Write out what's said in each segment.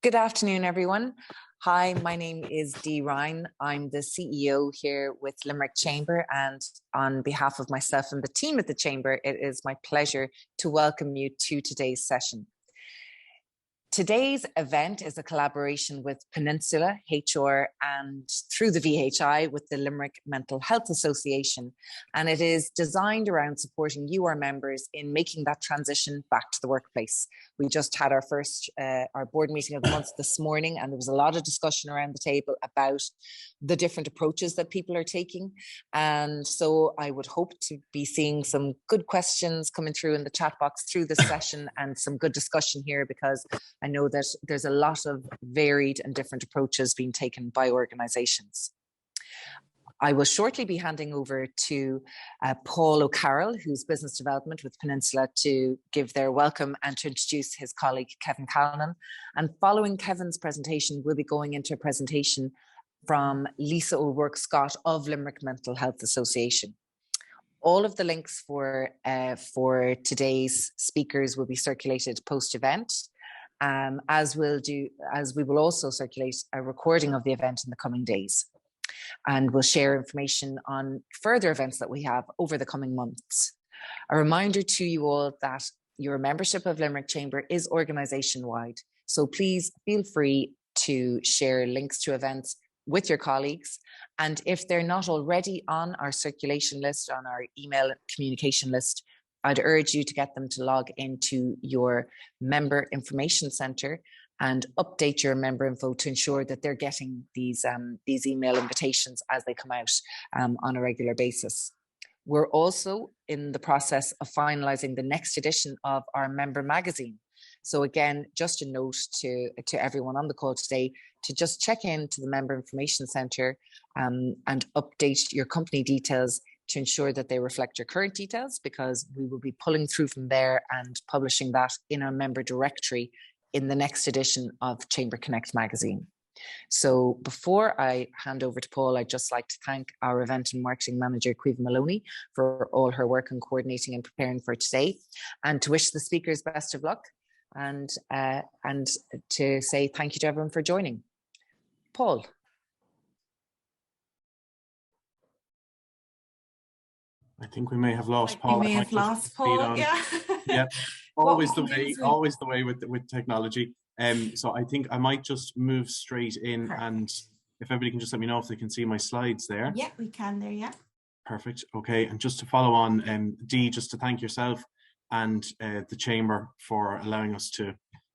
Good afternoon, everyone. Hi, my name is Dee Ryan. I'm the CEO here with Limerick Chamber, and on behalf of myself and the team at the Chamber, it is my pleasure to welcome you to today's session. Today's event is a collaboration with Peninsula HR and through the VHI with the Limerick Mental Health Association. And it is designed around supporting you, our members, in making that transition back to the workplace. We just had our first, our board meeting of the month this morning, and there was a lot of discussion around the table about the different approaches that people are taking. And so I would hope to be seeing some good questions coming through in the chat box through this session and some good discussion here, because I know that there's a lot of varied and different approaches being taken by organisations. I will shortly be handing over to Paul O'Carroll, who's Business Development with Peninsula, to give their welcome and to introduce his colleague, Kevin Callanan. And following Kevin's presentation, we'll be going into a presentation from Lisa O'Rourke-Scott of Limerick Mental Health Association. All of the links for today's speakers will be circulated post-event. As we will also circulate a recording of the event in the coming days. And we'll share information on further events that we have over the coming months. A reminder to you all that your membership of Limerick Chamber is organisation-wide. So please feel free to share links to events with your colleagues. And if they're not already on our circulation list, on our email communication list, I'd urge you to get them to log into your member information centre and update your member info to ensure that they're getting these email invitations as they come out on a regular basis. We're also in the process of finalising the next edition of our member magazine. So again, just a note to everyone on the call today to just check into the member information centre and update your company details to ensure that they reflect your current details, because we will be pulling through from there and publishing that in our member directory in the next edition of Chamber Connect magazine. So before I hand over to Paul, I'd just like to thank our event and marketing manager, Caoimhe Maloney, for all her work in coordinating and preparing for today, and to wish the speakers best of luck, and to say thank you to everyone for joining. Paul. I think we may have lost Paul. We may have lost Paul. Yeah. Yeah. Always the way with technology. So I think I might just move straight in. Perfect. And if everybody can just let me know if they can see my slides there. Yeah, we can there. Yeah. Perfect. Okay. And just to follow on, Dee, just to thank yourself and the Chamber for allowing us to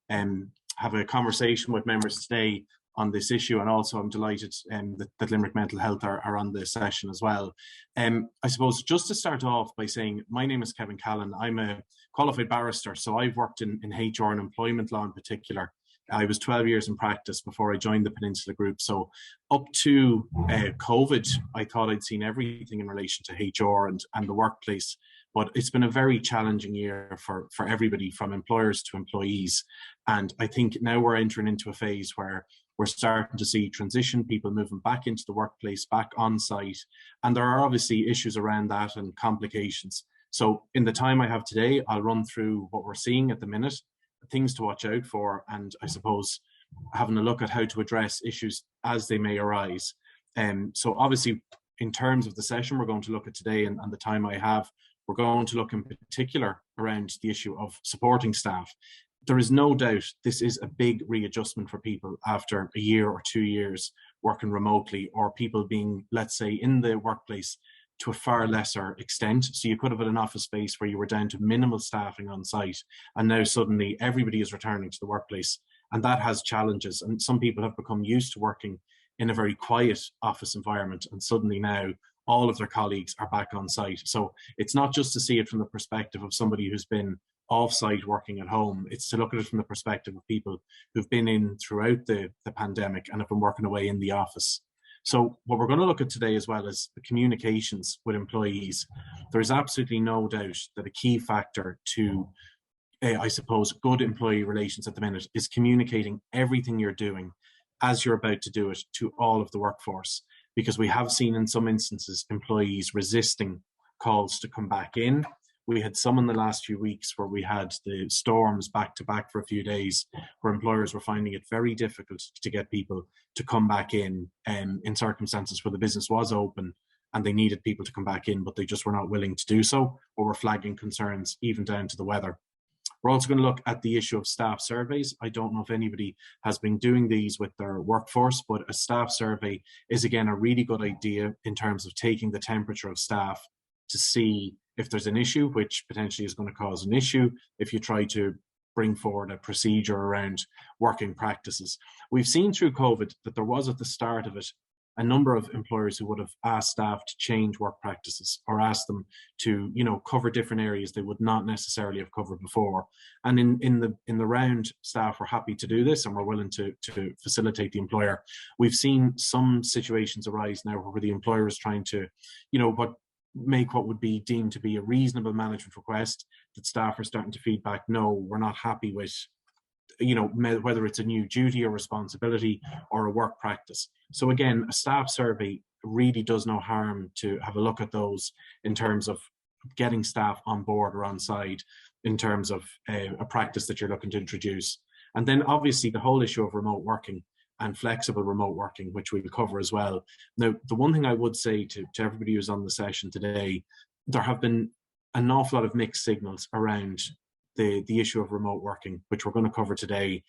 have a conversation with members today on this issue, and also I'm delighted that Limerick Mental Health are on this session as well. I suppose just to start off by saying, my name is Kevin Callanan. I'm a qualified barrister, so I've worked in HR and employment law in particular. I was 12 years in practice before I joined the Peninsula Group. So up to COVID, I thought I'd seen everything in relation to HR and the workplace. But it's been a very challenging year for everybody, from employers to employees. And I think now we're entering into a phase where we're starting to see transition, people moving back into the workplace, back on site. And there are obviously issues around that and complications. So in the time I have today, I'll run through what we're seeing at the minute, things to watch out for, and I suppose having a look at how to address issues as they may arise. So obviously, in terms of the session we're going to look at today and the time I have, we're going to look in particular around the issue of supporting staff. There is no doubt this is a big readjustment for people after a year or 2 years working remotely, or people being, let's say, in the workplace to a far lesser extent. So you could have had an office space where you were down to minimal staffing on site, and now suddenly everybody is returning to the workplace, and that has challenges. And some people have become used to working in a very quiet office environment, and suddenly now all of their colleagues are back on site. So it's not just to see it from the perspective of somebody who's been off-site working at home. It's to look at it from the perspective of people who've been in throughout the pandemic and have been working away in the office. So what we're going to look at today as well is the communications with employees. There's absolutely no doubt that a key factor to, I suppose, good employee relations at the minute is communicating everything you're doing as you're about to do it to all of the workforce. Because we have seen in some instances employees resisting calls to come back in. We had some in the last few weeks where we had the storms back to back for a few days, where employers were finding it very difficult to get people to come back in circumstances where the business was open and they needed people to come back in, but they just were not willing to do so, or were flagging concerns even down to the weather. We're also going to look at the issue of staff surveys. I don't know if anybody has been doing these with their workforce, but a staff survey is, again, a really good idea in terms of taking the temperature of staff to see if there's an issue, which potentially is going to cause an issue if you try to bring forward a procedure around working practices. We've seen through COVID that there was, at the start of it, a number of employers who would have asked staff to change work practices or asked them to, cover different areas they would not necessarily have covered before. And in the round, staff were happy to do this and were willing to facilitate the employer. We've seen some situations arise now where the employer is trying to, make what would be deemed to be a reasonable management request, that staff are starting to feedback, no, we're not happy with, whether it's a new duty or responsibility or a work practice. So again, a staff survey really does no harm to have a look at those in terms of getting staff on board or on side in terms of a practice that you're looking to introduce. And then obviously the whole issue of remote working and flexible remote working, which we will cover as well. Now, the one thing I would say to everybody who's on the session today, there have been an awful lot of mixed signals around the issue of remote working, which we're going to cover today.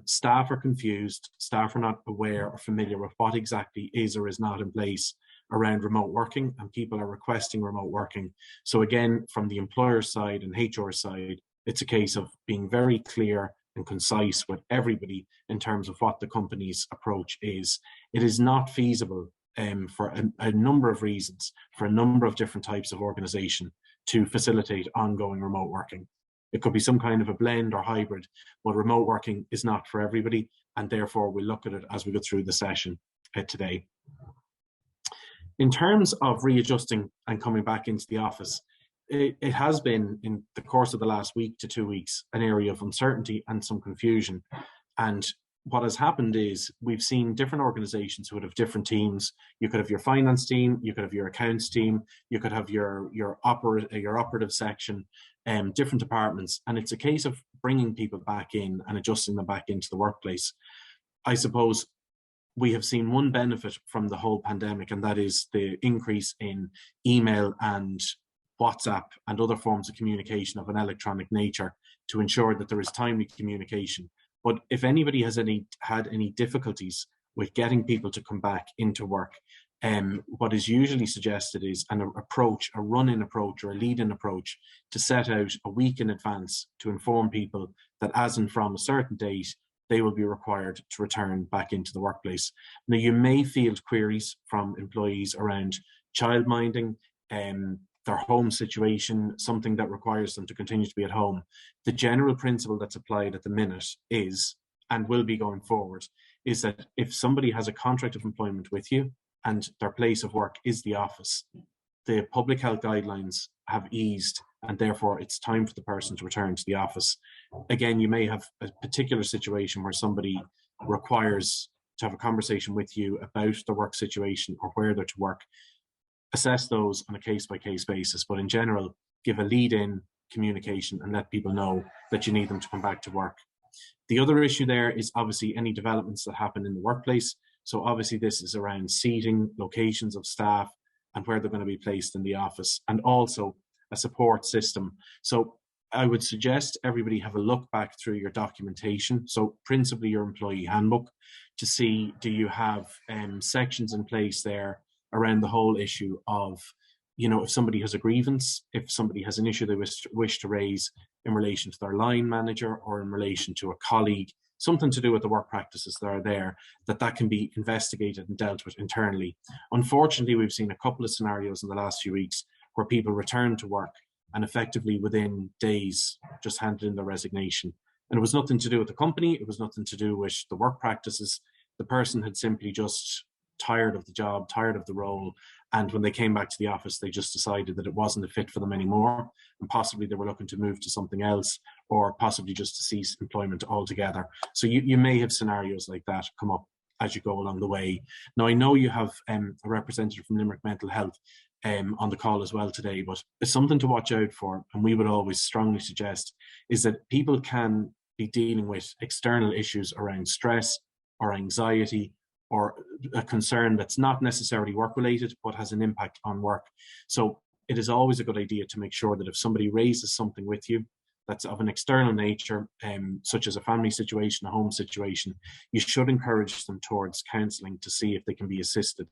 Staff are confused, staff are not aware or familiar with what exactly is or is not in place around remote working, and people are requesting remote working. So again, from the employer side and HR side, it's a case of being very clear and concise with everybody in terms of what the company's approach is. It is not feasible for a number of reasons, for a number of different types of organisation, to facilitate ongoing remote working. It could be some kind of a blend or hybrid, but remote working is not for everybody, and therefore we'll look at it as we go through the session today. In terms of readjusting and coming back into the office, it has been, in the course of the last week to 2 weeks, an area of uncertainty and some confusion. And what has happened is we've seen different organizations who would have different teams. You could have your finance team, you could have your accounts team, you could have your operative section, different departments. And it's a case of bringing people back in and adjusting them back into the workplace. I suppose we have seen one benefit from the whole pandemic, and that is the increase in email and WhatsApp and other forms of communication of an electronic nature to ensure that there is timely communication. But if anybody has had any difficulties with getting people to come back into work, what is usually suggested is an approach, a run-in approach or a lead-in approach, to set out a week in advance to inform people that as and from a certain date, they will be required to return back into the workplace. Now, you may field queries from employees around childminding, their home situation, something that requires them to continue to be at home. The general principle that's applied at the minute is, and will be going forward, is that if somebody has a contract of employment with you and their place of work is the office, the public health guidelines have eased, and therefore it's time for the person to return to the office. Again, you may have a particular situation where somebody requires to have a conversation with you about the work situation or where they're to work. Assess those on a case-by-case basis, but in general, give a lead-in communication and let people know that you need them to come back to work. The other issue there is obviously any developments that happen in the workplace. So obviously this is around seating, locations of staff, and where they're going to be placed in the office, and also a support system. So I would suggest everybody have a look back through your documentation, so principally your employee handbook, to see, do you have sections in place there around the whole issue of, if somebody has a grievance, if somebody has an issue they wish to raise in relation to their line manager or in relation to a colleague, something to do with the work practices that are there, that can be investigated and dealt with internally. Unfortunately, we've seen a couple of scenarios in the last few weeks where people return to work and effectively within days just handed in their resignation. And it was nothing to do with the company, it was nothing to do with the work practices. The person had simply just tired of the job, tired of the role, and when they came back to the office, they just decided that it wasn't a fit for them anymore, and possibly they were looking to move to something else, or possibly just to cease employment altogether. So you may have scenarios like that come up. as you go along the way. Now, I know you have a representative from Limerick Mental Health on the call as well today, but it's something to watch out for, and we would always strongly suggest is that people can be dealing with external issues around stress or anxiety or a concern that's not necessarily work related but has an impact on work. So it is always a good idea to make sure that if somebody raises something with you that's of an external nature, such as a family situation, a home situation, you should encourage them towards counselling to see if they can be assisted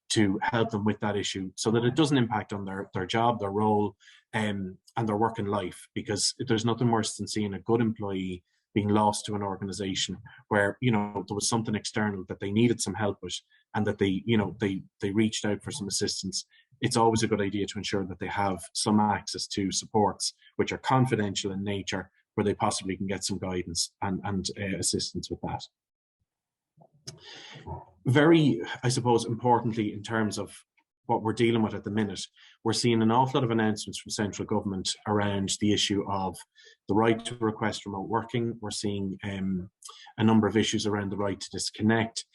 to help them with that issue so that it doesn't impact on their job, their role, and their work in life. Because there's nothing worse than seeing a good employee being lost to an organization where, you know, there was something external that they needed some help with and that they, you know, they reached out for some assistance. It's always a good idea to ensure that they have some access to supports which are confidential in nature, where they possibly can get some guidance and assistance with that. Very, I suppose, importantly, in terms of what we're dealing with at the minute, we're seeing an awful lot of announcements from central government around the issue of the right to request remote working. We're seeing a number of issues around the right to disconnect.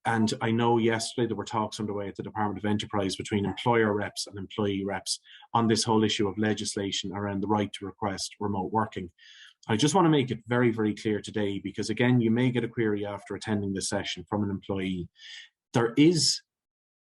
And I know yesterday there were talks underway at the Department of Enterprise between employer reps and employee reps on this whole issue of legislation around the right to request remote working. I just want to make it very, very clear today, because again, you may get a query after attending this session from an employee. There is,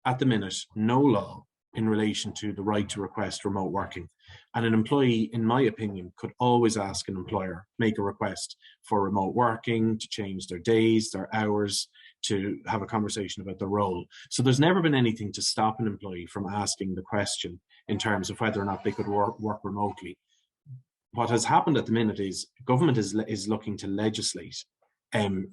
at the minute, no law in relation to the right to request remote working. And an employee, in my opinion, could always ask an employer, make a request for remote working, to change their days, their hours, to have a conversation about the role. So there's never been anything to stop an employee from asking the question in terms of whether or not they could work remotely. What has happened at the minute is government is looking to legislate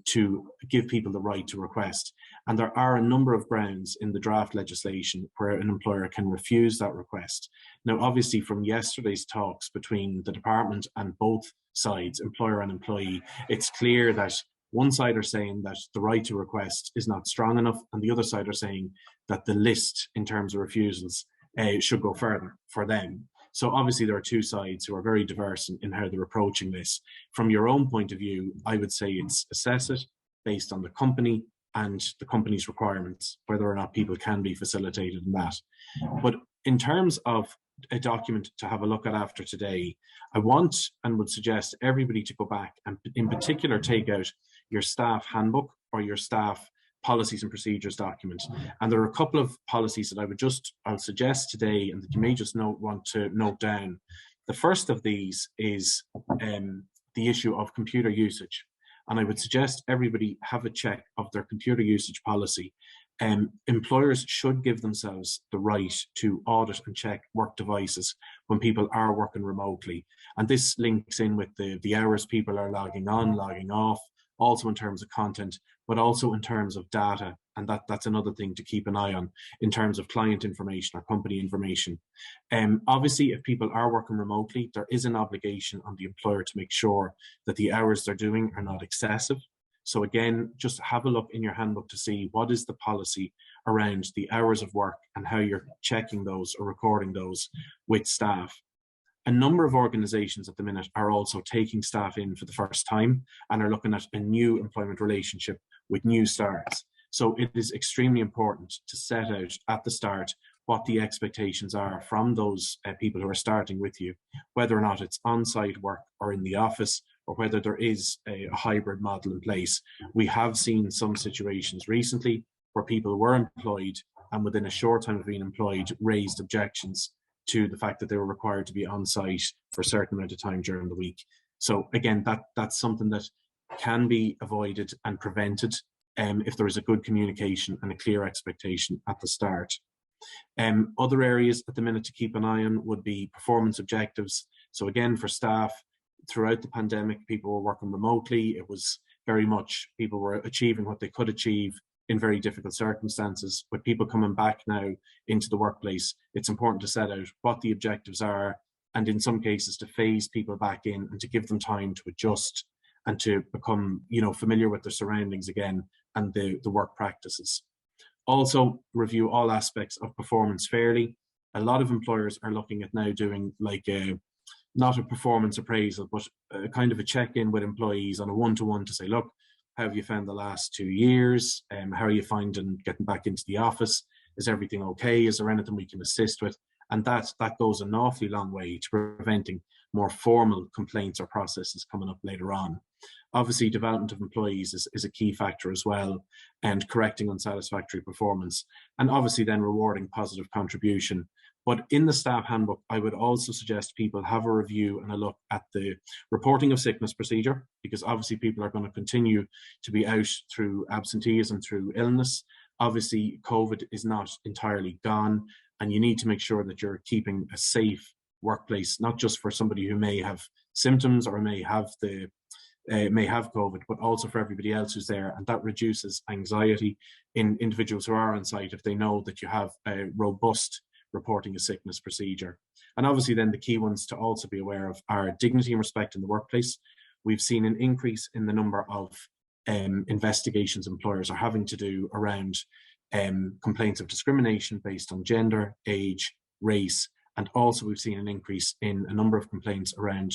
to give people the right to request. And there are a number of grounds in the draft legislation where an employer can refuse that request. Now, obviously, from yesterday's talks between the department and both sides, employer and employee, it's clear that one side are saying that the right to request is not strong enough, and the other side are saying that the list in terms of refusals should go further for them. So obviously there are two sides who are very diverse in how they're approaching this. From your own point of view, I would say it's assess it based on the company and the company's requirements, whether or not people can be facilitated in that. But in terms of a document to have a look at after today, I want and would suggest everybody to go back and in particular take out your staff handbook or your staff policies and procedures document. And there are a couple of policies that I'll suggest today and that you may just want to note down. The first of these is the issue of computer usage. And I would suggest everybody have a check of their computer usage policy. Employers should give themselves the right to audit and check work devices when people are working remotely. And this links in with the hours people are logging on, logging off, also in terms of content, but also in terms of data. And that's another thing to keep an eye on in terms of client information or company information. Obviously, if people are working remotely, there is an obligation on the employer to make sure that the hours they're doing are not excessive. So again, just have a look in your handbook to see what is the policy around the hours of work and how you're checking those or recording those with staff. A number of organisations at the minute are also taking staff in for the first time and are looking at a new employment relationship with new starts. So it is extremely important to set out at the start what the expectations are from those people who are starting with you, whether or not it's on-site work or in the office, or whether there is a hybrid model in place. We have seen some situations recently where people were employed and within a short time of being employed raised objections to the fact that they were required to be on site for a certain amount of time during the week. So again, that's something that can be avoided and prevented if there is a good communication and a clear expectation at the start. Other areas at the minute to keep an eye on would be performance objectives. So again, for staff, throughout the pandemic, people were working remotely. It was very much people were achieving what they could achieve in very difficult circumstances. With people coming back now into the workplace, it's important to set out what the objectives are, and in some cases to phase people back in and to give them time to adjust and to become, familiar with their surroundings again and the work practices. Also, review all aspects of performance fairly. A lot of employers are looking at now doing not a performance appraisal, but a kind of a check-in with employees on a one-to-one to say, look, How have you found the last 2 years? How are you finding getting back into the office? Is everything okay? Is there anything we can assist with? And that goes an awfully long way to preventing more formal complaints or processes coming up later on. Obviously, development of employees is a key factor as well, and correcting unsatisfactory performance, and obviously then rewarding positive contribution. But in the staff handbook, I would also suggest people have a review and a look at the reporting of sickness procedure, because obviously people are going to continue to be out through absenteeism, through illness. Obviously, COVID is not entirely gone, and you need to make sure that you're keeping a safe workplace, not just for somebody who may have symptoms or may have COVID, but also for everybody else who's there. And that reduces anxiety in individuals who are on site if they know that you have a robust reporting a sickness procedure. And obviously then the key ones to also be aware of are dignity and respect in the workplace. We've seen an increase in the number of investigations employers are having to do around complaints of discrimination based on gender, age, race, and also we've seen an increase in a number of complaints around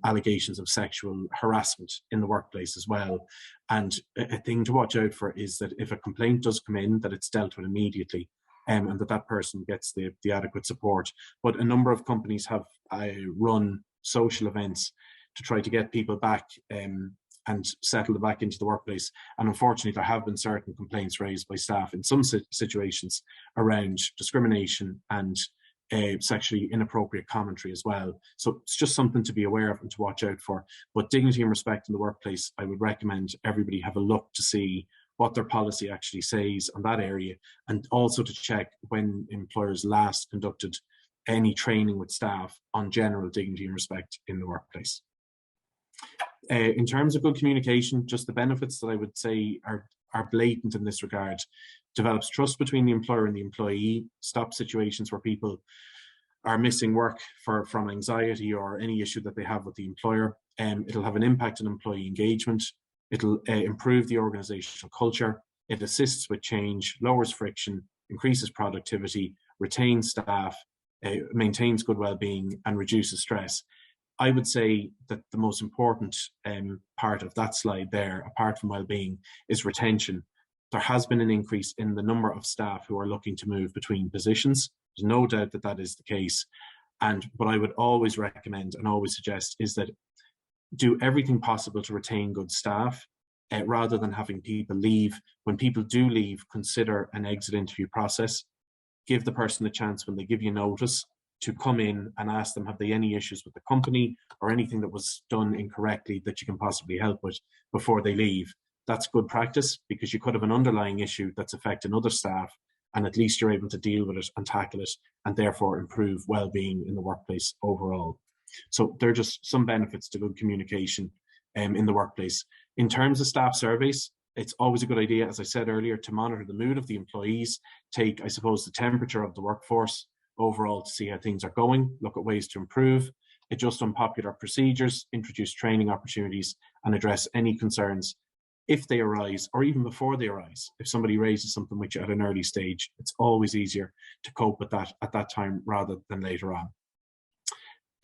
allegations of sexual harassment in the workplace as well. And a thing to watch out for is that if a complaint does come in, that it's dealt with immediately, and that person gets the adequate support. But a number of companies have run social events to try to get people back and settle them back into the workplace. And unfortunately, there have been certain complaints raised by staff in some situations around discrimination and sexually inappropriate commentary as well. So it's just something to be aware of and to watch out for. But dignity and respect in the workplace, I would recommend everybody have a look to see what their policy actually says on that area, and also to check when employers last conducted any training with staff on general dignity and respect in the workplace. In terms of good communication, just the benefits that I would say are blatant in this regard. Develops trust between the employer and the employee, stops situations where people are missing work from anxiety or any issue that they have with the employer. It'll have an impact on employee engagement. It'll improve the organizational culture. It assists with change, lowers friction, increases productivity, retains staff, maintains good well-being, and reduces stress. I would say that the most important part of that slide there, apart from well-being, is retention. There has been an increase in the number of staff who are looking to move between positions. There's no doubt that that is the case. And what I would always recommend and always suggest is that do everything possible to retain good staff rather than having people leave. When people do leave, consider an exit interview process. Give the person a chance when they give you notice to come in and ask them, have they any issues with the company or anything that was done incorrectly that you can possibly help with before they leave. That's good practice, because you could have an underlying issue that's affecting other staff, and at least you're able to deal with it and tackle it, and therefore improve well-being in the workplace overall. So there are just some benefits to good communication in the workplace. In terms of staff surveys, it's always a good idea, as I said earlier, to monitor the mood of the employees, take, I suppose, the temperature of the workforce overall to see how things are going, look at ways to improve, adjust unpopular procedures, introduce training opportunities, and address any concerns if they arise, or even before they arise. If somebody raises something with you at an early stage, it's always easier to cope with that at that time rather than later on.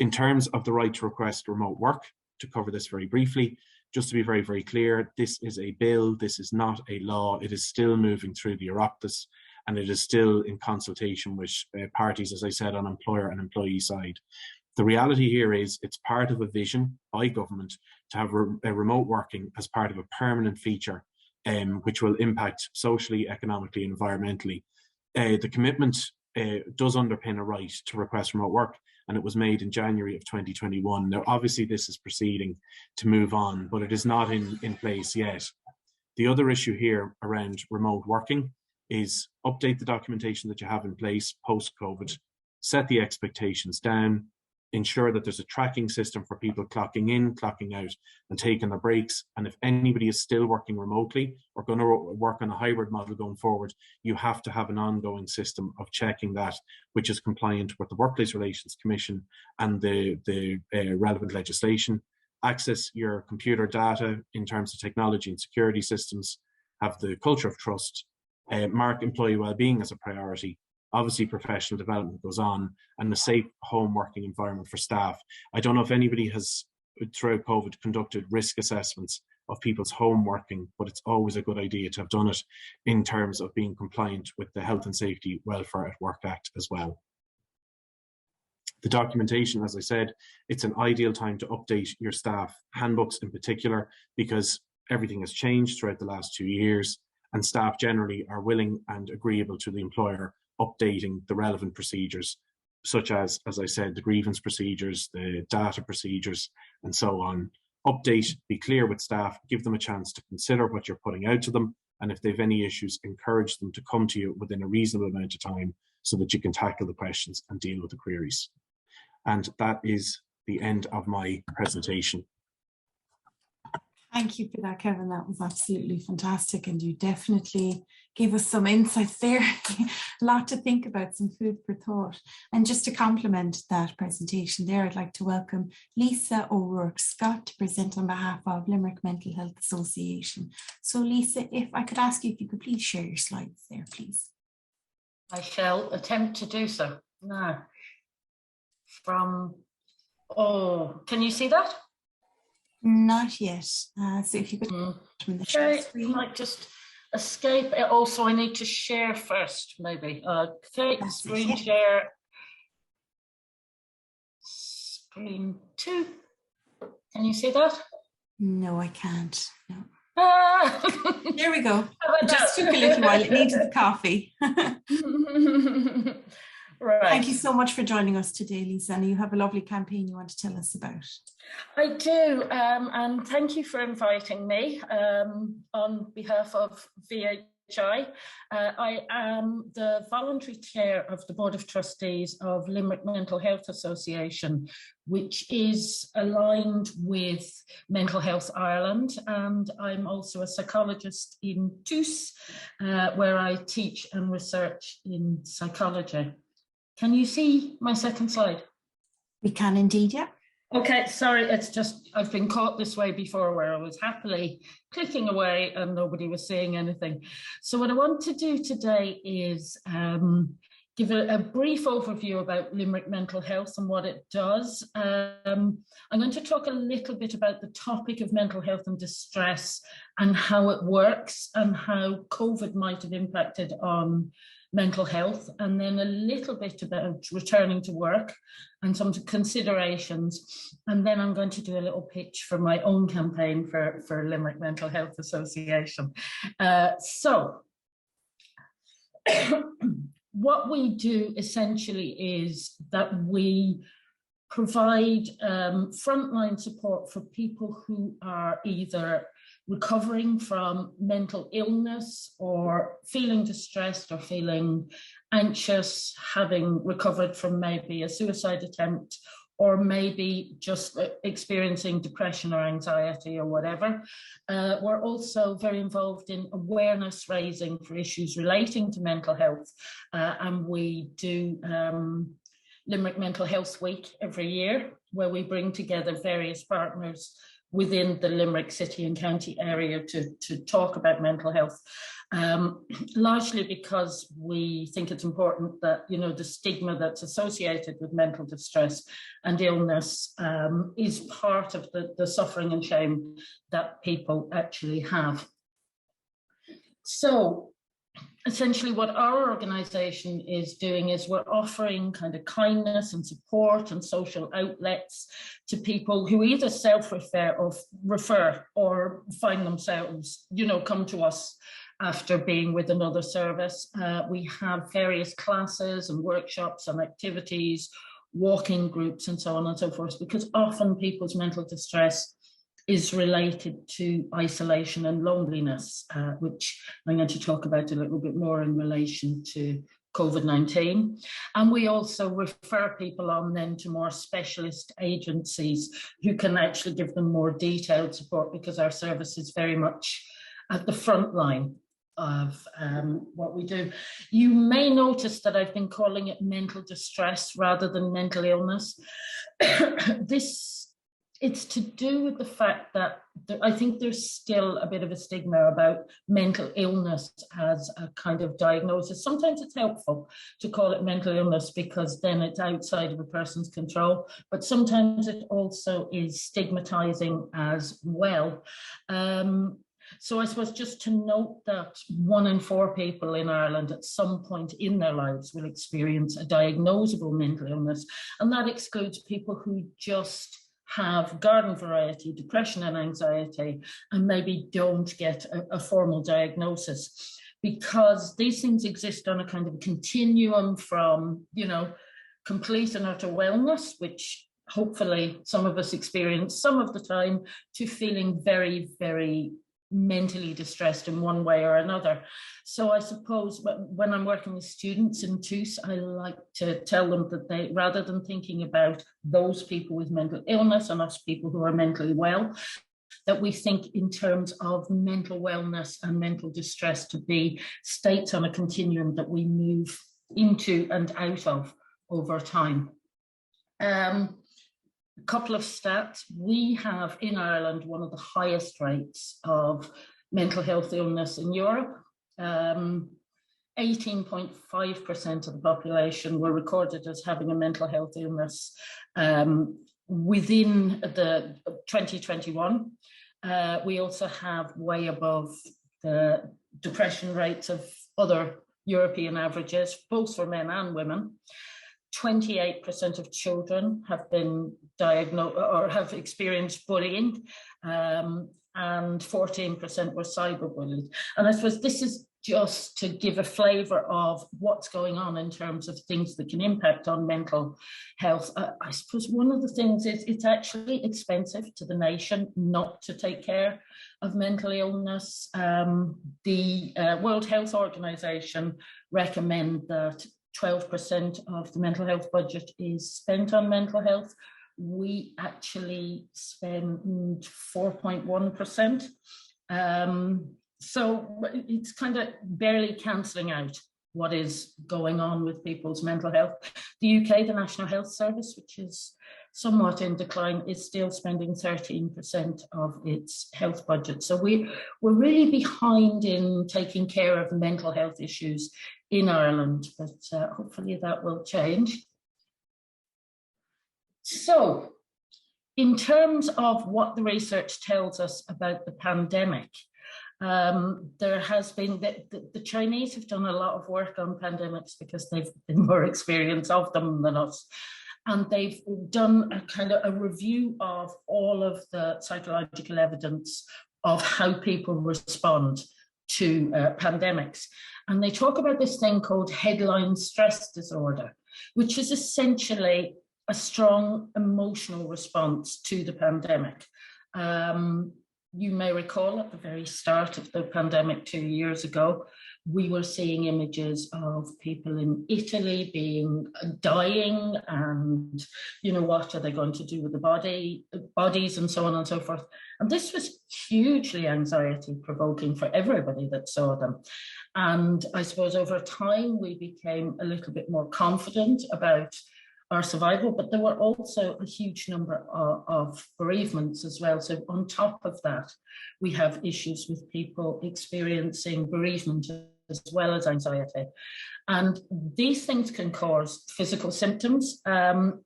In terms of the right to request remote work, to cover this very briefly, just to be very, very clear, this is a bill, this is not a law. It is still moving through the Oireachtas, and it is still in consultation with parties, as I said, on employer and employee side. The reality here is it's part of a vision by government to have a remote working as part of a permanent feature, which will impact socially, economically, and environmentally. The commitment does underpin a right to request remote work, and it was made in January of 2021. Now, obviously, this is proceeding to move on, but it is not in place yet. The other issue here around remote working is update the documentation that you have in place post-COVID, set the expectations down, ensure that there's a tracking system for people clocking in, clocking out, and taking their breaks. And if anybody is still working remotely or going to work on a hybrid model going forward, you have to have an ongoing system of checking that, which is compliant with the Workplace Relations Commission and the relevant legislation. Access your computer data in terms of technology and security systems, have the culture of trust, mark employee well-being as a priority. Obviously, professional development goes on, and a safe home working environment for staff. I don't know if anybody has throughout COVID, conducted risk assessments of people's home working, but it's always a good idea to have done it in terms of being compliant with the Health and Safety Welfare at Work Act as well. The documentation, as I said, it's an ideal time to update your staff handbooks in particular, because everything has changed throughout the last 2 years, and staff generally are willing and agreeable to the employer updating the relevant procedures, such as I said, the grievance procedures, the data procedures, and so on. Update, be clear with staff, give them a chance to consider what you're putting out to them, and if they have any issues, encourage them to come to you within a reasonable amount of time so that you can tackle the questions and deal with the queries. And that is the end of my presentation. Thank you for that, Kevin. That was absolutely fantastic. And you definitely gave us some insights there. A lot to think about, some food for thought. And just to complement that presentation there, I'd like to welcome Lisa O'Rourke-Scott to present on behalf of Limerick Mental Health Association. So Lisa, if I could ask you if you could please share your slides there, please. I shall attempt to do so. Now, can you see that? Not yet. So if you could from the share screen. I might just escape. Also, I need to share first, maybe. Okay, screen share. Screen 2. Can you see that? No, I can't. No. There we go. It just took a little while. It needed the coffee. Right. Thank you so much for joining us today, Lisa. And you have a lovely campaign you want to tell us about. I do, and thank you for inviting me on behalf of VHI. I am the voluntary chair of the Board of Trustees of Limerick Mental Health Association, which is aligned with Mental Health Ireland, and I'm also a psychologist in TUS, where I teach and research in psychology. Can you see my second slide? We can indeed, yeah. Okay, sorry, it's just I've been caught this way before where I was happily clicking away and nobody was saying anything. So what I want to do today is give a brief overview about Limerick Mental Health and what it does. I'm going to talk a little bit about the topic of mental health and distress and how it works and how COVID might have impacted on mental health, and then a little bit about returning to work and some considerations. And then I'm going to do a little pitch for my own campaign for Limerick Mental Health Association. So what we do essentially is that we provide frontline support for people who are either recovering from mental illness or feeling distressed or feeling anxious, having recovered from maybe a suicide attempt, or maybe just experiencing depression or anxiety or whatever. We're also very involved in awareness raising for issues relating to mental health, and we do Limerick Mental Health Week every year, where we bring together various partners within the Limerick city and county area to talk about mental health, largely because we think it's important that, you know, the stigma that's associated with mental distress and illness is part of the suffering and shame that people actually have. So essentially what our organisation is doing is we're offering kind of kindness and support and social outlets to people who either self-refer or refer or find themselves, you know, come to us after being with another service. We have various classes and workshops and activities, walking groups and so on and so forth, because often people's mental distress is related to isolation and loneliness, which I'm going to talk about a little bit more in relation to COVID-19. And we also refer people on then to more specialist agencies who can actually give them more detailed support, because our service is very much at the front line of what we do. You may notice that I've been calling it mental distress rather than mental illness. This it's to do with the fact that I think there's still a bit of a stigma about mental illness as a kind of diagnosis. Sometimes it's helpful to call it mental illness because then it's outside of a person's control, but sometimes it also is stigmatizing as well. So I suppose just to note that 1 in 4 people in Ireland at some point in their lives will experience a diagnosable mental illness, and that excludes people who just have garden variety depression and anxiety and maybe don't get a formal diagnosis, because these things exist on a kind of continuum from, you know, complete and utter wellness, which hopefully some of us experience some of the time, to feeling very, very mentally distressed in one way or another. So I suppose when I'm working with students in TUS, I like to tell them that they, rather than thinking about those people with mental illness and us people who are mentally well, that we think in terms of mental wellness and mental distress to be states on a continuum that we move into and out of over time. A couple of stats. We have in Ireland one of the highest rates of mental health illness in Europe. 18.5% of the population were recorded as having a mental health illness within the 2021. We also have way above the depression rates of other European averages, both for men and women. 28% of children have been diagnosed or have experienced bullying, and 14% were cyberbullied. And I suppose this is just to give a flavour of what's going on in terms of things that can impact on mental health. I suppose one of the things is it's actually expensive to the nation not to take care of mental illness. The World Health Organization recommend that 12% of the mental health budget is spent on mental health. We actually spend 4.1%. So it's kind of barely cancelling out what is going on with people's mental health. The UK, the National Health Service, which is somewhat in decline, is still spending 13% of its health budget. So we're really behind in taking care of mental health issues in Ireland, but hopefully that will change. So in terms of what the research tells us about the pandemic, there has been, the Chinese have done a lot of work on pandemics because they've been more experienced of them than us. And they've done a kind of a review of all of the psychological evidence of how people respond to pandemics. And they talk about this thing called headline stress disorder, which is essentially a strong emotional response to the pandemic. You may recall at the very start of the pandemic 2 years ago, we were seeing images of people in Italy dying, and you know, what are they going to do with the bodies and so on and so forth. And this was hugely anxiety provoking for everybody that saw them. And I suppose over time we became a little bit more confident about our survival, but there were also a huge number of bereavements as well. So on top of that, we have issues with people experiencing bereavement as well as anxiety. And these things can cause physical symptoms,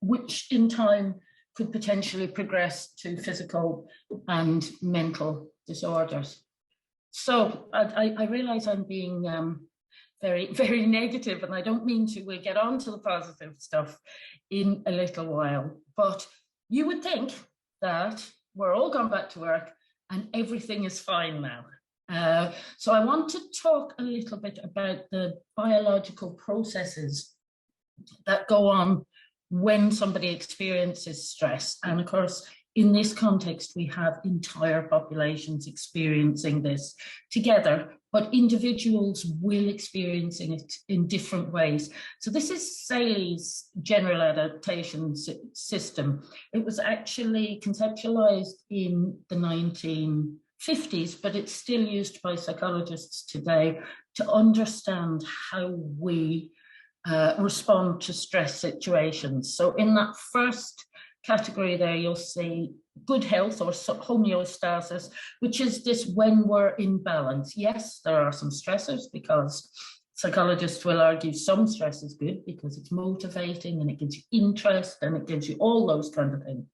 which in time could potentially progress to physical and mental disorders. So I realise I'm being very, very negative, and I don't mean to. We'll get on to the positive stuff in a little while, but you would think that we're all gone back to work and everything is fine now. So I want to talk a little bit about the biological processes that go on when somebody experiences stress. And of course, in this context, we have entire populations experiencing this together, but individuals will experiencing it in different ways. So this is Saley's general adaptation system. It was actually conceptualized in the 1950s, but it's still used by psychologists today to understand how we respond to stress situations. So in that first category there, you'll see good health or homeostasis, which is this when we're in balance. Yes, there are some stressors, because psychologists will argue some stress is good because it's motivating and it gives you interest and it gives you all those kind of things.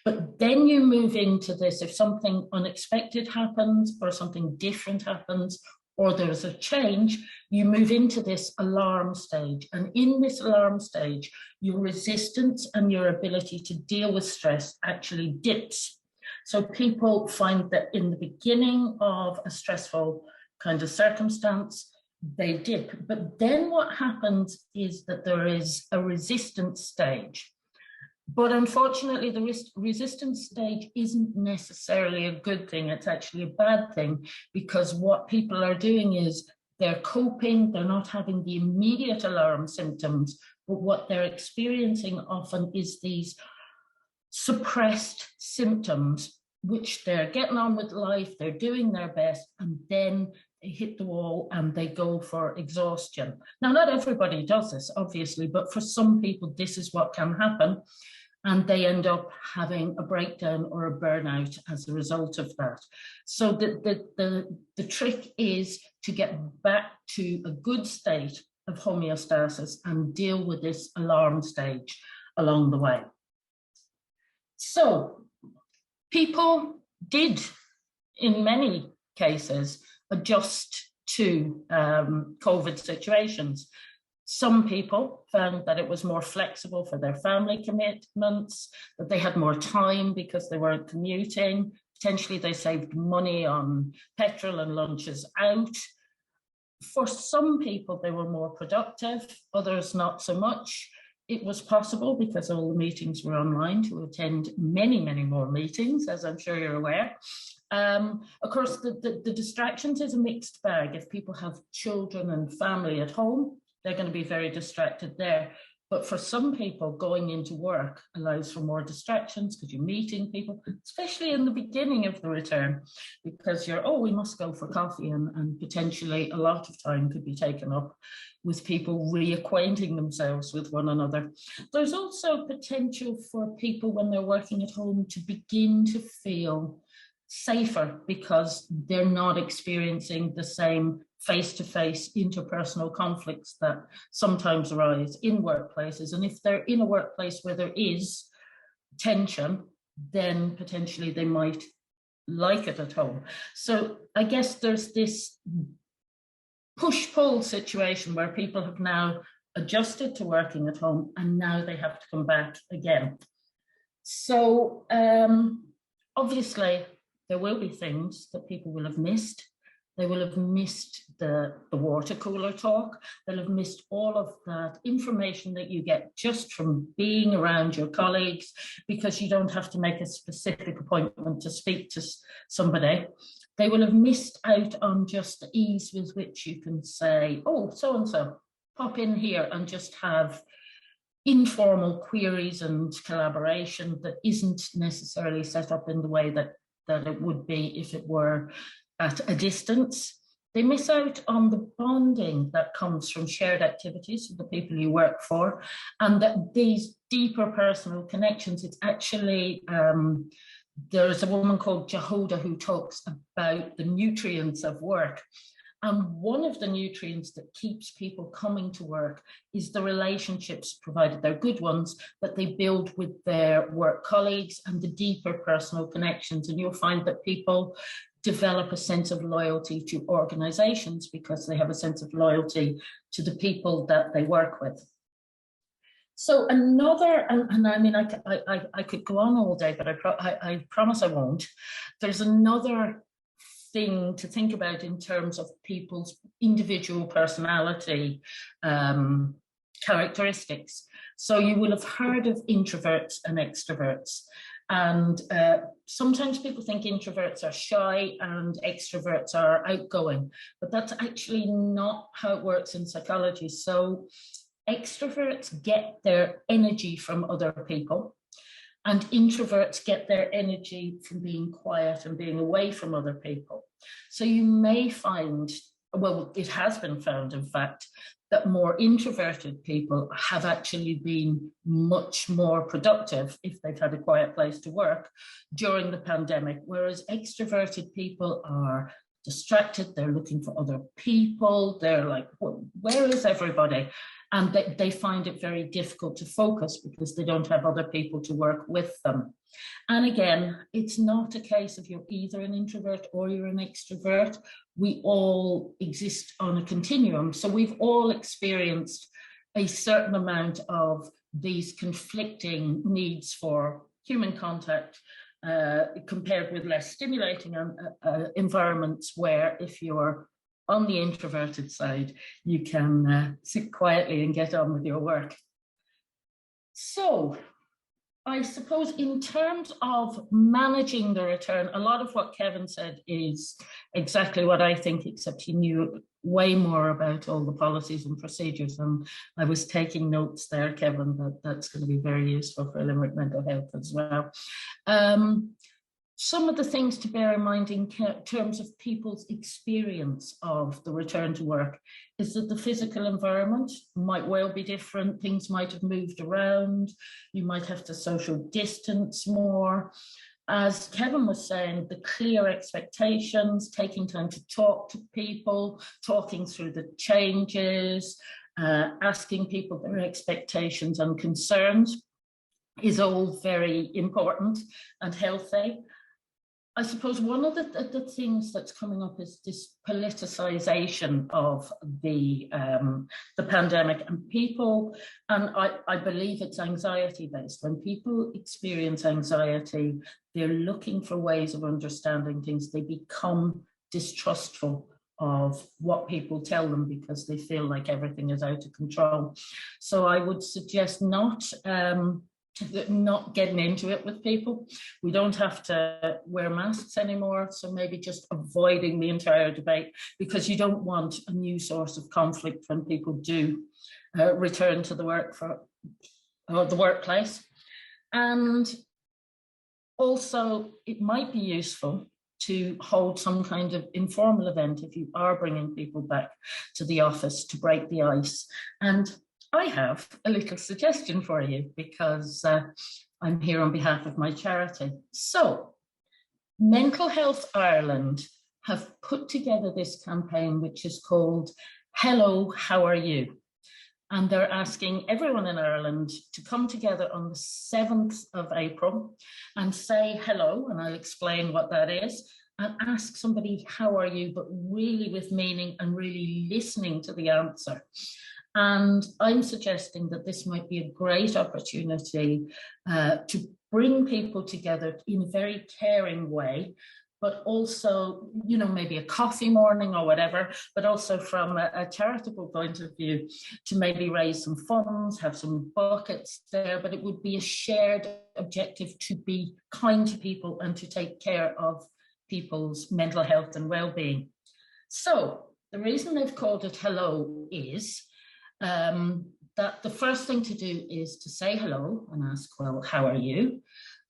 But then you move into this, if something unexpected happens or something different happens or there's a change, you move into this alarm stage. And in this alarm stage, your resistance and your ability to deal with stress actually dips. So people find that in the beginning of a stressful kind of circumstance, they dip. But then what happens is that there is a resistance stage. But unfortunately, the resistance stage isn't necessarily a good thing. It's actually a bad thing, because what people are doing is they're coping, they're not having the immediate alarm symptoms, but what they're experiencing often is these suppressed symptoms, which they're getting on with life, they're doing their best, and then they hit the wall and they go for exhaustion. Now, not everybody does this, obviously, but for some people, this is what can happen. And they end up having a breakdown or a burnout as a result of that. So the trick is to get back to a good state of homeostasis and deal with this alarm stage along the way. So people did, in many cases, adjust to COVID situations. Some people found that it was more flexible for their family commitments, that they had more time because they weren't commuting. Potentially they saved money on petrol and lunches out. For some people, they were more productive, others not so much. It was possible, because all the meetings were online, to attend many, many more meetings, as I'm sure you're aware. Of course, the distractions is a mixed bag. If people have children and family at home, they're going to be very distracted there. But for some people, going into work allows for more distractions, because you're meeting people, especially in the beginning of the return, because we must go for coffee, and potentially a lot of time could be taken up with people reacquainting themselves with one another. There's also potential for people, when they're working at home, to begin to feel safer, because they're not experiencing the same face-to-face interpersonal conflicts that sometimes arise in workplaces. And if they're in a workplace where there is tension, then potentially they might like it at home. So I guess there's this push-pull situation where people have now adjusted to working at home, and now they have to come back again. So obviously there will be things that people will have missed. They will have missed the water cooler talk. They'll have missed all of that information that you get just from being around your colleagues, because you don't have to make a specific appointment to speak to somebody. They will have missed out on just the ease with which you can say, oh, so-and-so, pop in here, and just have informal queries and collaboration that isn't necessarily set up in the way that it would be if it were at a distance. They miss out on the bonding that comes from shared activities with the people you work for, and that these deeper personal connections. It's actually, there's a woman called Jehoda who talks about the nutrients of work. And one of the nutrients that keeps people coming to work is the relationships, provided they're good ones, that they build with their work colleagues, and the deeper personal connections. And you'll find that people develop a sense of loyalty to organizations because they have a sense of loyalty to the people that they work with. So another, and I mean, I could go on all day, but I promise I won't. There's another thing to think about in terms of people's individual personality characteristics. So you will have heard of introverts and extroverts. And sometimes people think introverts are shy and extroverts are outgoing, but that's actually not how it works in psychology. So extroverts get their energy from other people, and introverts get their energy from being quiet and being away from other people. So you may find, well, it has been found, in fact, that more introverted people have actually been much more productive if they've had a quiet place to work during the pandemic, whereas extroverted people are distracted, they're looking for other people, they're like, where is everybody? And they find it very difficult to focus because they don't have other people to work with them. And again, it's not a case of you're either an introvert or you're an extrovert. We all exist on a continuum. So we've all experienced a certain amount of these conflicting needs for human contact compared with less stimulating environments where if you're on the introverted side, you can sit quietly and get on with your work. So I suppose in terms of managing the return, a lot of what Kevin said is exactly what I think, except he knew way more about all the policies and procedures. And I was taking notes there, Kevin, that's going to be very useful for Limerick mental health as well. Some of the things to bear in mind in terms of people's experience of the return to work is that the physical environment might well be different. Things might have moved around. You might have to social distance more. As Kevin was saying, the clear expectations, taking time to talk to people, talking through the changes, asking people their expectations and concerns is all very important and healthy. I suppose one of the things that's coming up is this politicization of the pandemic, and people, and I believe it's anxiety based. When people experience anxiety, they're looking for ways of understanding things. They become distrustful of what people tell them because they feel like everything is out of control. So I would suggest not getting into it with people. We don't have to wear masks anymore, so maybe just avoiding the entire debate, because you don't want a new source of conflict when people do return to the workplace. And also, it might be useful to hold some kind of informal event if you are bringing people back to the office to break the ice. And I have a little suggestion for you, because I'm here on behalf of my charity. So, Mental Health Ireland have put together this campaign, which is called Hello, How Are You? And they're asking everyone in Ireland to come together on the 7th of April and say hello, and I'll explain what that is, and ask somebody, how are you, but really with meaning and really listening to the answer. And I'm suggesting that this might be a great opportunity to bring people together in a very caring way, but also, you know, maybe a coffee morning or whatever, but also from a charitable point of view, to maybe raise some funds, have some buckets there, but it would be a shared objective to be kind to people and to take care of people's mental health and well-being. So the reason they've called it Hello is that the first thing to do is to say hello and ask, well, how are you?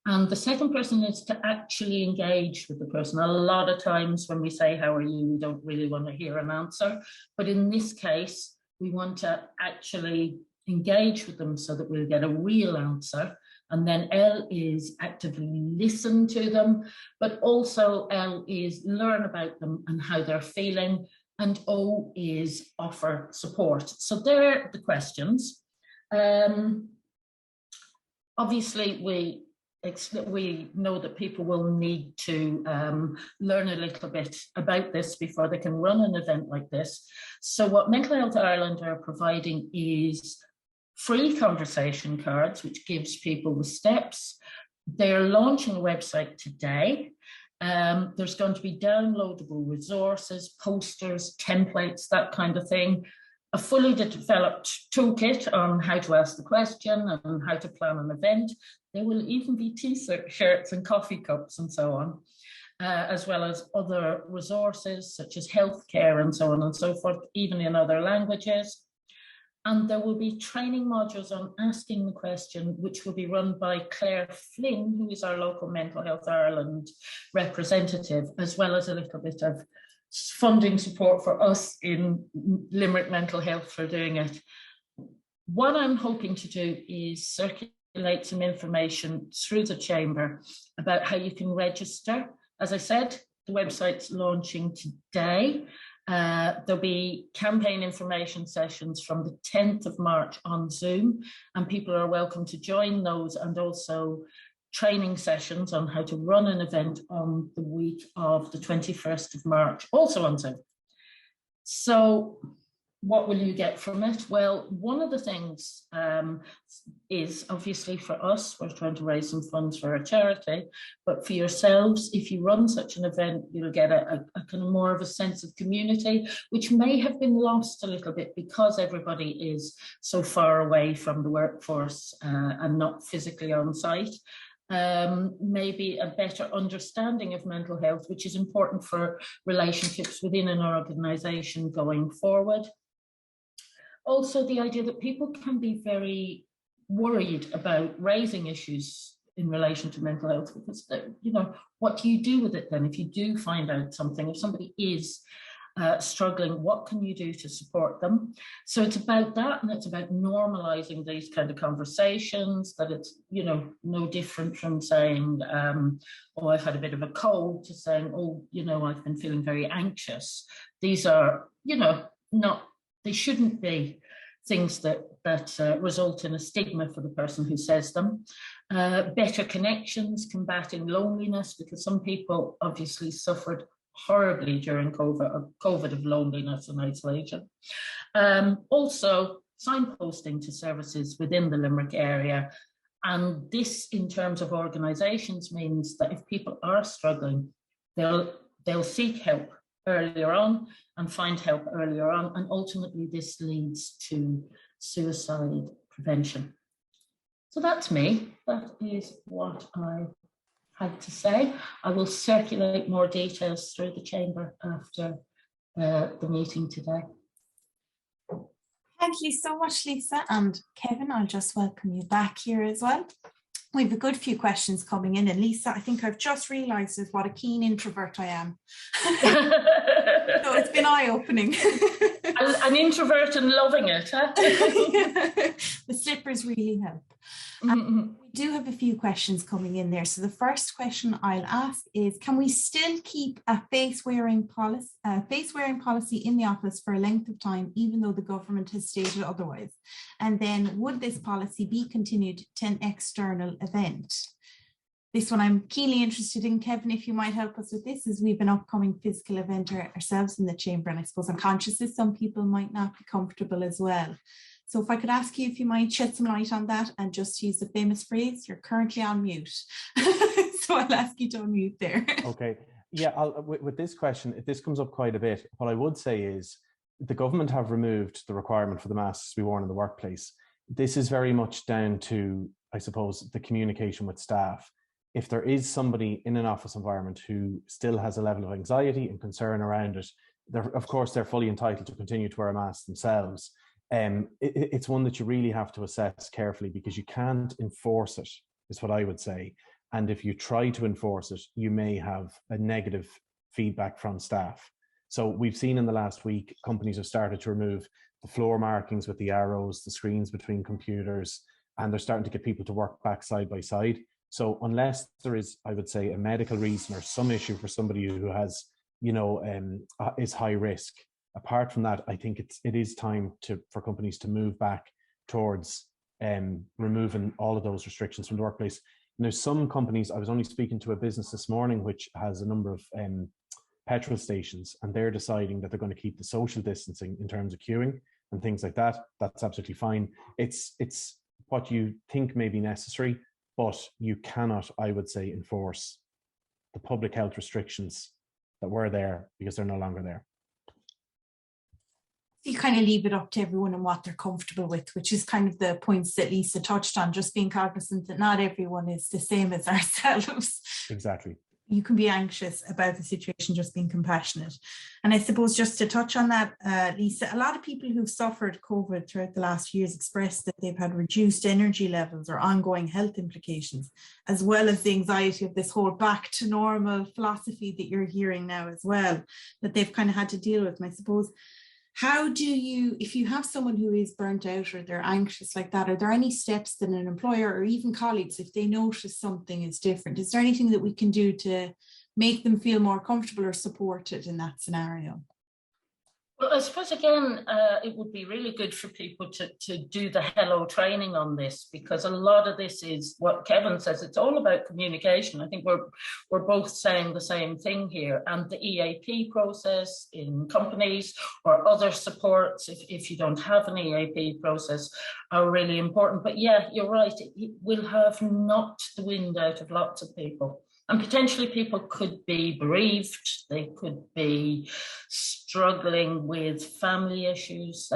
And the second person is to actually engage with the person. A lot of times when we say, how are you, we don't really want to hear an answer. But in this case, we want to actually engage with them so that we'll get a real answer. And then L is actively listen to them, but also L is learn about them and how they're feeling. And O is offer support. So they're the questions. Obviously, we know that people will need to learn a little bit about this before they can run an event like this. So what Mental Health Ireland are providing is free conversation cards, which gives people the steps. They're launching a website today. There's going to be downloadable resources, posters, templates, that kind of thing. A fully developed toolkit on how to ask the question and how to plan an event. There will even be t-shirts and coffee cups and so on, as well as other resources such as healthcare and so on and so forth, even in other languages. And there will be training modules on asking the question, which will be run by Claire Flynn, who is our local Mental Health Ireland representative, as well as a little bit of funding support for us in Limerick Mental Health for doing it. What I'm hoping to do is circulate some information through the Chamber about how you can register. As I said, the website's launching today. There'll be campaign information sessions from the 10th of March on Zoom, and people are welcome to join those, and also training sessions on how to run an event on the week of the 21st of March, also on Zoom. So what will you get from it? Well, one of the things is obviously for us, we're trying to raise some funds for a charity, but for yourselves, if you run such an event, you'll get a kind of more of a sense of community, which may have been lost a little bit because everybody is so far away from the workforce and not physically on site. Maybe a better understanding of mental health, which is important for relationships within an organisation going forward. Also, the idea that people can be very worried about raising issues in relation to mental health, because, you know, what do you do with it then if you do find out something? If somebody is struggling, what can you do to support them? So it's about that, and it's about normalizing these kind of conversations, that it's, you know, no different from saying, oh, I've had a bit of a cold, to saying, oh, you know, I've been feeling very anxious. These are, you know, they shouldn't be things that result in a stigma for the person who says them. Better connections, combating loneliness, because some people obviously suffered horribly during COVID of loneliness and isolation. Also, signposting to services within the Limerick area. And this, in terms of organisations, means that if people are struggling, they'll seek help earlier on and find help earlier on, and ultimately this leads to suicide prevention. So that's me. That is what I had to say. I will circulate more details through the Chamber after the meeting today. Thank you so much, Lisa. And Kevin, I'll just welcome you back here as well. We have a good few questions coming in, and Lisa, I think I've just realised what a keen introvert I am. So it's been eye-opening. An introvert and loving it, huh? The slippers really help. Mm-hmm. We do have a few questions coming in there. So the first question I'll ask is, can we still keep a face-wearing policy in the office for a length of time, even though the government has stated otherwise? And then would this policy be continued to an external event? This one I'm keenly interested in, Kevin, if you might help us with this, as we've an upcoming physical event ourselves in the Chamber, and I suppose I'm conscious that some people might not be comfortable as well. So if I could ask you if you might shed some light on that and just use the famous phrase, you're currently on mute. So I'll ask you to unmute there. Okay. Yeah, with this question, this comes up quite a bit. What I would say is the government have removed the requirement for the masks to be worn in the workplace. This is very much down to, I suppose, the communication with staff. If there is somebody in an office environment who still has a level of anxiety and concern around it, of course, they're fully entitled to continue to wear a mask themselves. It's one that you really have to assess carefully, because you can't enforce it, is what I would say. And if you try to enforce it, you may have a negative feedback from staff. So we've seen in the last week, companies have started to remove the floor markings with the arrows, the screens between computers, and they're starting to get people to work back side by side. So unless there is, I would say, a medical reason or some issue for somebody who has, you know, is high risk, apart from that, I think it is time for companies to move back towards removing all of those restrictions from the workplace. And there's some companies, I was only speaking to a business this morning, which has a number of petrol stations, and they're deciding that they're going to keep the social distancing in terms of queuing and things like that. That's absolutely fine. It's what you think may be necessary, but you cannot, I would say, enforce the public health restrictions that were there, because they're no longer there. You kind of leave it up to everyone and what they're comfortable with, which is kind of the points that Lisa touched on, just being cognizant that not everyone is the same as ourselves. Exactly. you can be anxious about the situation, just being compassionate. And I suppose just to touch on that, Lisa, a lot of people who've suffered COVID throughout the last years expressed that they've had reduced energy levels or ongoing health implications, as well as the anxiety of this whole back to normal philosophy that you're hearing now as well, that they've kind of had to deal with. And I suppose, how do you, if you have someone who is burnt out or they're anxious like that, are there any steps that an employer or even colleagues, if they notice something is different, is there anything that we can do to make them feel more comfortable or supported in that scenario? Well, I suppose, again, it would be really good for people to do the hello training on this, because a lot of this is what Kevin says. It's all about communication. I think we're both saying the same thing here. And the EAP process in companies or other supports, if you don't have an EAP process, are really important. But yeah, you're right. It will have knocked the wind out of lots of people. And potentially people could be bereaved, they could be struggling with family issues.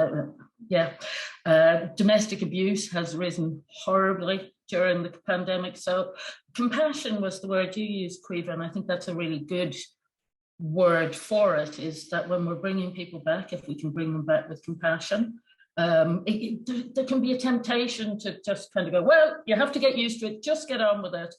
Domestic abuse has risen horribly during the pandemic. So compassion was the word you used, Caoimhe, and I think that's a really good word for it, is that when we're bringing people back, if we can bring them back with compassion, there can be a temptation to just kind of go, well, you have to get used to it, just get on with it.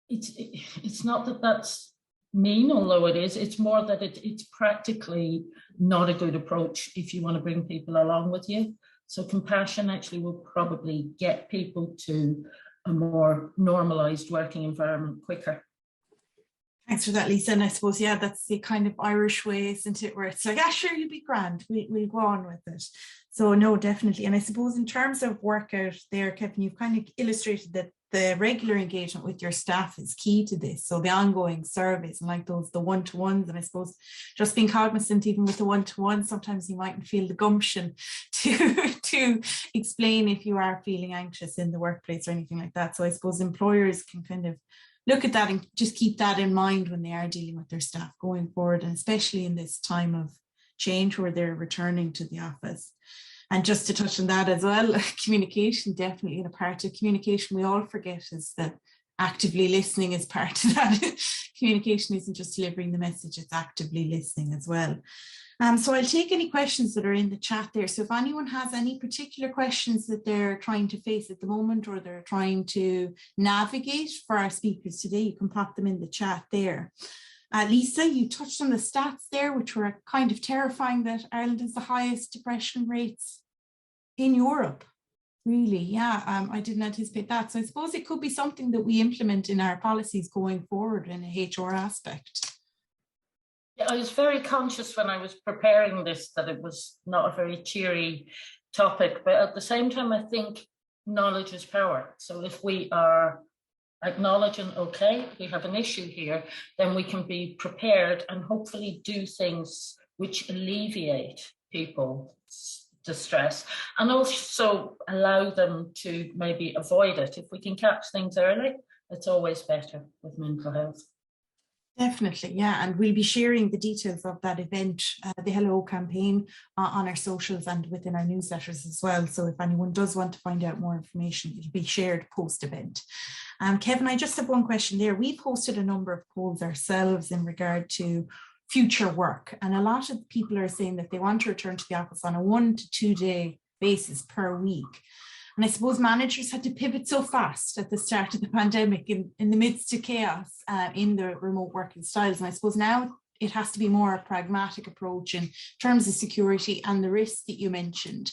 It's not that that's mean, although it is. It's more that it's practically not a good approach if you want to bring people along with you. So compassion actually will probably get people to a more normalised working environment quicker. Thanks for that, Lisa. And I suppose, yeah, that's the kind of Irish way, isn't it? Where it's like, sure, you'll be grand. We'll go on with it. So no, definitely. And I suppose in terms of workout there, Kevin, you've kind of illustrated that the regular engagement with your staff is key to this. So the ongoing surveys and like the one-to-ones, and I suppose just being cognizant, even with the one-to-ones, sometimes you mightn't feel the gumption to explain if you are feeling anxious in the workplace or anything like that. So I suppose employers can kind of look at that and just keep that in mind when they are dealing with their staff going forward, and especially in this time of change where they're returning to the office. And just to touch on that as well, communication, definitely in a part of communication we all forget is that actively listening is part of that. Communication isn't just delivering the message, it's actively listening as well. So I'll take any questions that are in the chat there. So if anyone has any particular questions that they're trying to face at the moment or they're trying to navigate for our speakers today, you can pop them in the chat there. Lisa, you touched on the stats there, which were kind of terrifying, that Ireland has the highest depression rates in Europe. Really, yeah, I didn't anticipate that. So I suppose it could be something that we implement in our policies going forward in a HR aspect. Yeah, I was very conscious when I was preparing this that it was not a very cheery topic, but at the same time, I think knowledge is power. So if we are acknowledging, okay, we have an issue here, then we can be prepared and hopefully do things which alleviate people's distress and also allow them to maybe avoid it. If we can catch things early, it's always better with mental health. Definitely, yeah, and we'll be sharing the details of that event, the Hello campaign, on our socials and within our newsletters as well. So if anyone does want to find out more information, it'll be shared post-event. Kevin, I just have one question there. We've hosted a number of polls ourselves in regard to future work, and a lot of people are saying that they want to return to the office on a 1 to 2 day basis per week. And I suppose managers had to pivot so fast at the start of the pandemic in the midst of chaos in the remote working styles. And I suppose now it has to be more a pragmatic approach in terms of security and the risks that you mentioned.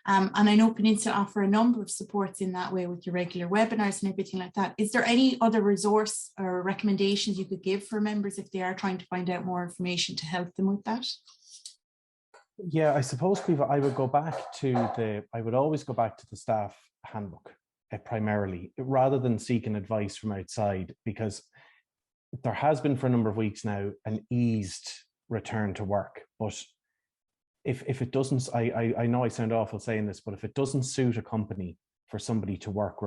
And I know Peninsula offer a number of supports in that way with your regular webinars and everything like that. Is there any other resource or recommendations you could give for members if they are trying to find out more information to help them with that? Yeah, I suppose, Caoimhe, I would always go back to the staff handbook primarily, rather than seeking advice from outside, because there has been for a number of weeks now an eased return to work. But if it doesn't, I know I sound awful saying this, but if it doesn't suit a company for somebody to work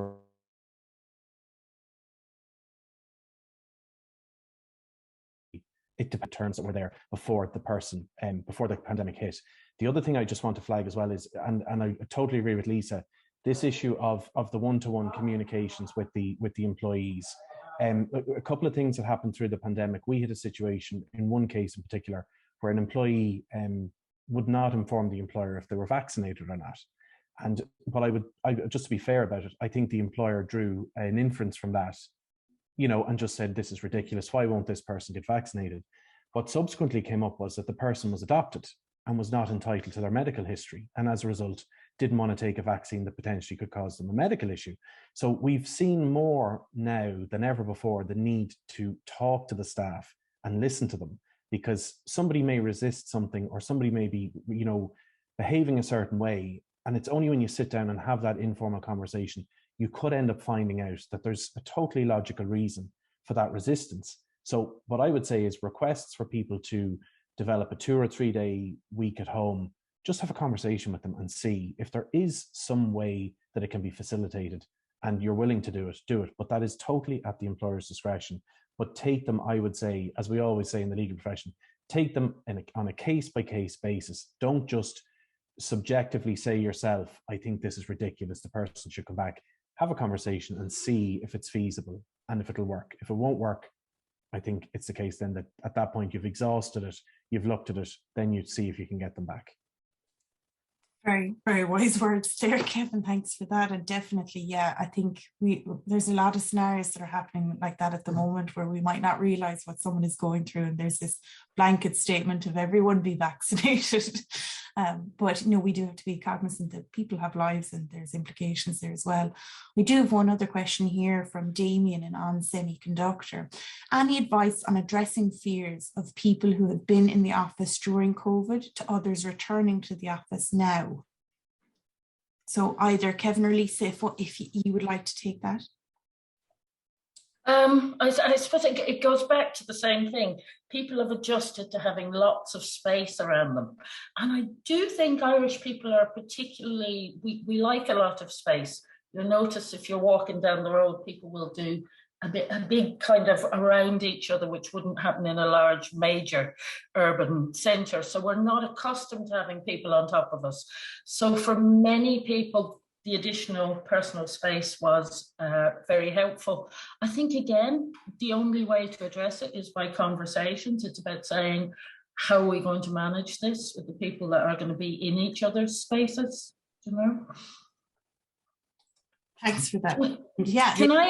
it depends terms that were there before before the pandemic hit. The other thing I just want to flag as well is, and I totally agree with Lisa, this issue of the one-to-one communications with the employees. A couple of things that happened through the pandemic. We had a situation in one case in particular where an employee would not inform the employer if they were vaccinated or not. And what just to be fair about it, I think the employer drew an inference from that, and just said, this is ridiculous. Why won't this person get vaccinated? What subsequently came up was that the person was adopted and was not entitled to their medical history. And as a result, didn't want to take a vaccine that potentially could cause them a medical issue. So we've seen more now than ever before the need to talk to the staff and listen to them, because somebody may resist something or somebody may be, behaving a certain way. And it's only when you sit down and have that informal conversation, you could end up finding out that there's a totally logical reason for that resistance. So what I would say is requests for people to develop a 2 or 3 day week at home, just have a conversation with them and see if there is some way that it can be facilitated and you're willing to do it. But that is totally at the employer's discretion. But take them, I would say, as we always say in the legal profession, take them on a case-by-case basis. Don't just subjectively say yourself, I think this is ridiculous, the person should come back. Have a conversation and see if it's feasible and if it'll work. If it won't work, I think it's the case then that at that point you've exhausted it, you've looked at it, then you'd see if you can get them back. Very, very wise words there, Kevin. Thanks for that. And definitely, yeah, I think there's a lot of scenarios that are happening like that at the moment where we might not realize what someone is going through. And there's this blanket statement of everyone be vaccinated. But, we do have to be cognizant that people have lives and there's implications there as well. We do have one other question here from Damien in On Semiconductor. Any advice on addressing fears of people who have been in the office during COVID to others returning to the office now? So either Kevin or Lisa, if you would like to take that. I suppose it goes back to the same thing. People have adjusted to having lots of space around them. And I do think Irish people are particularly, we like a lot of space. You'll notice if you're walking down the road, people will do a big kind of around each other, which wouldn't happen in a large major urban centre. So we're not accustomed to having people on top of us. So for many people, the additional personal space was very helpful. I think, again, the only way to address it is by conversations. It's about saying, how are we going to manage this with the people that are going to be in each other's spaces, Thanks for that. Yeah. Can I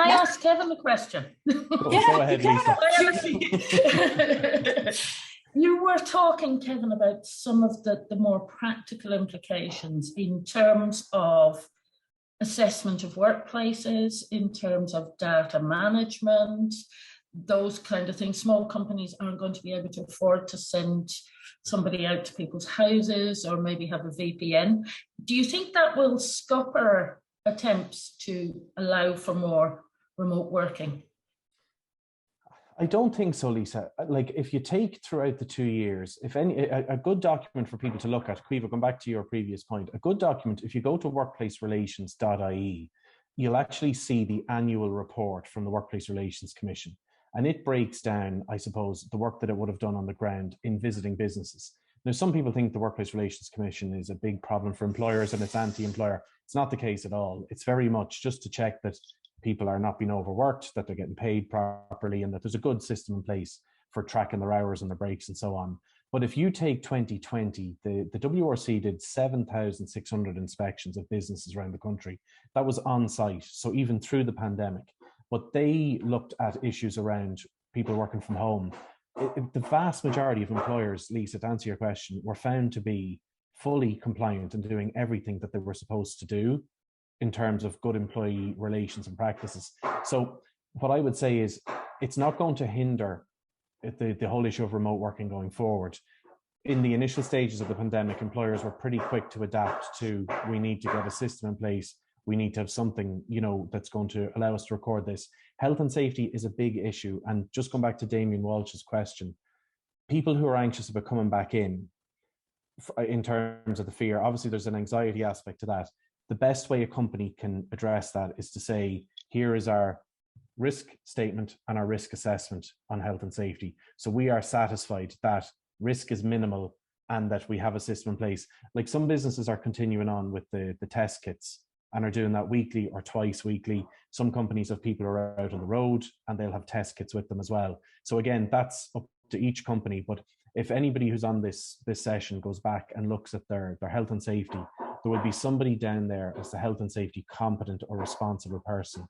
ask Kevin a question? Go ahead, Lisa. You were talking, Kevin, about some of the more practical implications in terms of assessment of workplaces, in terms of data management, those kind of things. Small companies aren't going to be able to afford to send somebody out to people's houses or maybe have a VPN. Do you think that will scupper attempts to allow for more remote working? I don't think so, Lisa. Like, if you take throughout the 2 years, if any, a good document for people to look at, Caoimhe, going back to your previous point, a good document, if you go to workplacerelations.ie, you'll actually see the annual report from the Workplace Relations Commission. And it breaks down, I suppose, the work that it would have done on the ground in visiting businesses. Now, some people think the Workplace Relations Commission is a big problem for employers and it's anti-employer. It's not the case at all. It's very much just to check that people are not being overworked, that they're getting paid properly, and that there's a good system in place for tracking their hours and their breaks and so on. But if you take 2020, the WRC did 7,600 inspections of businesses around the country. That was on site, so even through the pandemic. But they looked at issues around people working from home. The vast majority of employers, Lisa, to answer your question, were found to be fully compliant and doing everything that they were supposed to do in terms of good employee relations and practices. So what I would say is it's not going to hinder the whole issue of remote working going forward. In the initial stages of the pandemic, employers were pretty quick to adapt to, we need to get a system in place. We need to have something, that's going to allow us to record this. Health and safety is a big issue. And just going back to Damien Walsh's question, people who are anxious about coming back in terms of the fear, obviously there's an anxiety aspect to that. The best way a company can address that is to say, here is our risk statement and our risk assessment on health and safety. So we are satisfied that risk is minimal and that we have a system in place. Like, some businesses are continuing on with the test kits and are doing that weekly or twice weekly. Some companies have people who are out on the road and they'll have test kits with them as well. So again, that's up to each company. But if anybody who's on this session goes back and looks at their health and safety, there will be somebody down there as the health and safety competent or responsible person.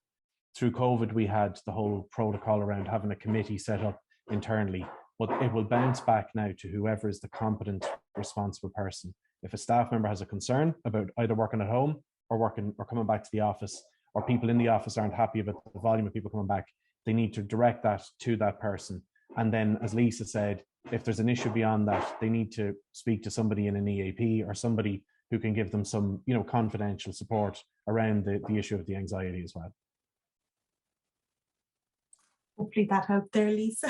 Through COVID, we had the whole protocol around having a committee set up internally, but it will bounce back now to whoever is the competent, responsible person. If a staff member has a concern about either working at home or coming back to the office, or people in the office aren't happy about the volume of people coming back, they need to direct that to that person. And then, as Lisa said, if there's an issue beyond that, they need to speak to somebody in an EAP or somebody who can give them some, confidential support around the issue of the anxiety as well. Hopefully that helped there, Lisa.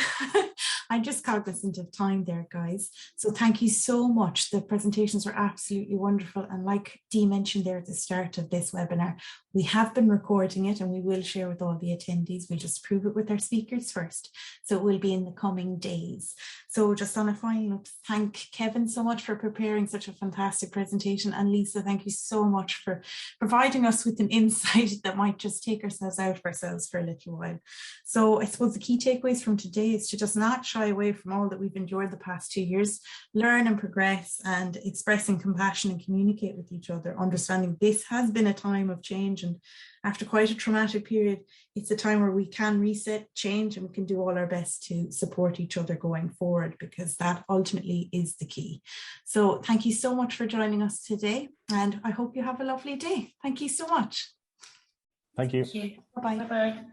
I'm just cognizant of time there, guys. So thank you so much. The presentations were absolutely wonderful. And like Dee mentioned there at the start of this webinar, we have been recording it and we will share with all the attendees. We'll just prove it with our speakers first. So it will be in the coming days. So just on a final note, thank Kevin so much for preparing such a fantastic presentation. And Lisa, thank you so much for providing us with an insight that might just take ourselves out of ourselves for a little while. So I suppose the key takeaways from today is to just not shy away from all that we've endured the past 2 years, learn and progress, and expressing compassion and communicate with each other, understanding this has been a time of change, and after quite a traumatic period, it's a time where we can reset, change, and we can do all our best to support each other going forward, because that ultimately is the key. So thank you so much for joining us today, and I hope you have a lovely day. Thank you so much. Thank you. Bye-bye. Bye-bye.